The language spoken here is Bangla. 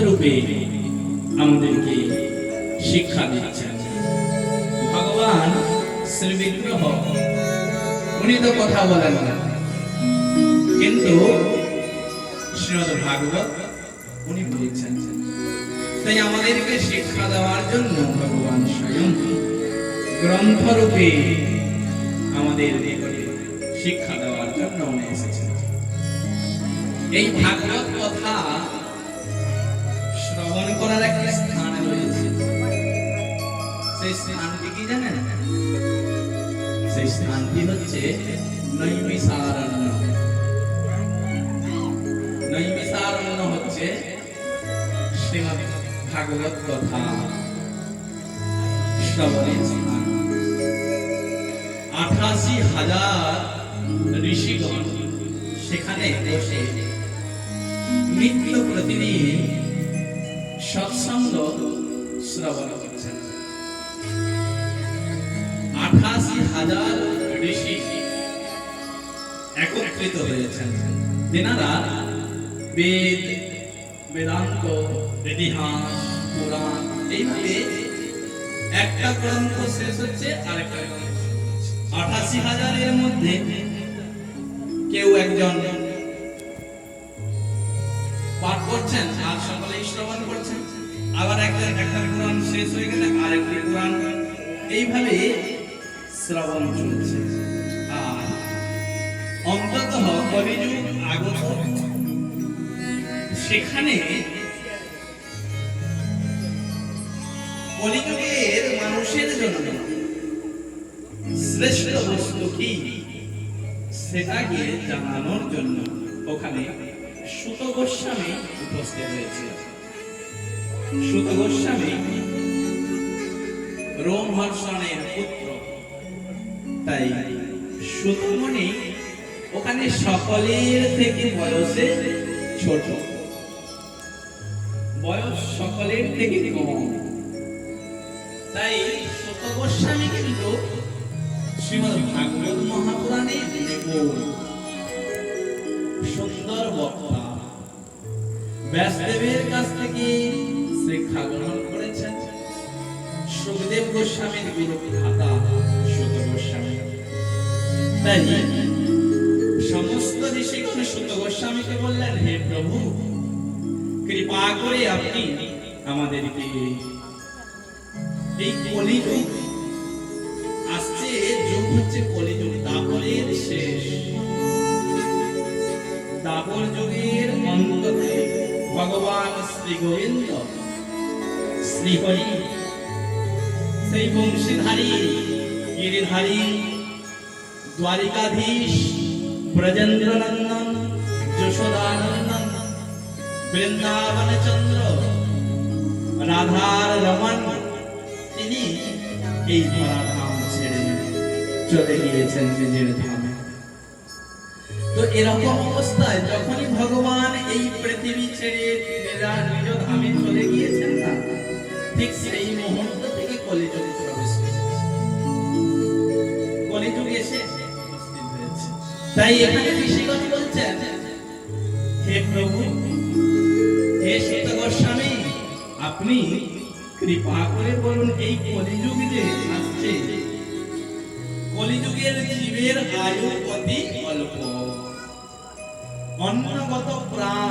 রূপে আমাদেরকে শিক্ষা দিচ্ছেন। ভগবান শ্রী বিগ্রহ উনি তো কথা বলেন না, কিন্তু শ্রীমদ্ ভাগবত উনি বলেছেন। তাই আমাদেরকে শিক্ষা দেওয়ার জন্য ভগবান স্বয়ং গ্রন্থরূপে আমাদের শিক্ষা দেওয়ার জন্য উনি এসেছেন। এই ভাগবত কথা শ্রবণ করার একটা স্থান রয়েছে। সেই স্থানটি কি জানেন? সেই স্থানটি হচ্ছে নৈমিষারণ্য। নৈমিষারণ্য হচ্ছে শ্রীমদ্ ভাগবত কথা শ্রবণের স্থান। 88,000 ঋষিগণ সেখানে বসে নিত্য প্রতিদিন সৎসঙ্গ শ্রবণ করছেন। 88,000 ঋষি একত্রিত হয়েছেন। তেনারা বেদ, বেদান্ত, ইতিহাস, পুরাণ এইভাবে একটা গ্রন্থ শেষ হচ্ছে আরেকটা গ্রন্থ। 88,000 এর মধ্যে কেউ একজন পাঠ করছেন আর সকলে শ্রবণ করছেন, আবার একটা পুরাণ শেষ হয়ে গেলে আরেকটি পুরাণ, এইভাবে শ্রবণ চলছে। আর অন্তত কলিযুগ আগত, সেখানে কলিযুগের মানুষের জন্য শ্রেষ্ঠ বস্তু কি সেটাকে জানানোর জন্য ওখানে সুত গোস্বামী উপস্থিত হয়েছে। সুত গোস্বামী রোমহর্ষণের পুত্র, তাই সুতমুনি ওখানে সকলের থেকে বয়সে ছোট, বয়স সকলের থেকে কম। তাই সুত গোস্বামী কিন্তু শ্রীমদ্ ভাগবত মহাপুরাণে সুন্দর বক্তা। ব্যাসদেবের কাছ থেকে শিক্ষা গ্রহণ করেছেন। সুখদেব গোস্বামীর গুরু ভ্রাতা সুত গোস্বামী। তাই সমস্ত ঋষিগণ সুত গোস্বামীকে বললেন, হে প্রভু, কৃপা করে আপনি আমাদেরকে এই কলিযুগ আসছে, যুগ হচ্ছে কলিযুগ, দাপরের শেষ, দাপর যুগের অন্ততে ভগবান শ্রী গোবিন্দ শ্রীহরি সেই বংশীধারী গিরিধারী দ্বারিকাধীশ ব্রজেন্দ্রনন্দন যশোদানন্দন বৃন্দাবন চন্দ্র রাধার রমণ, তিনি এই ধরাধাম ছেড়ে চলে গিয়েছেন নিজের ধামে। তো এরকম অবস্থায় যখনই ভগবান এই পৃথিবী ছেড়ে নিজ ধামে চলে গিয়েছেন না, ঠিক সেই মুহূর্ত থেকে কলিযুগ প্রবেশ করেছে। কলিযুগ এসে উপস্থিত হয়েছে। তাই এখানে ঋষিগণ বলছেন, হে প্রভু, হে সুত গোস্বামী, আপনি কৃপা করে বলুন এই কলিযুগ যে আসছে, কলিযুগের জীবের আয়ু অতি অল্প, অন্নগত প্রাণ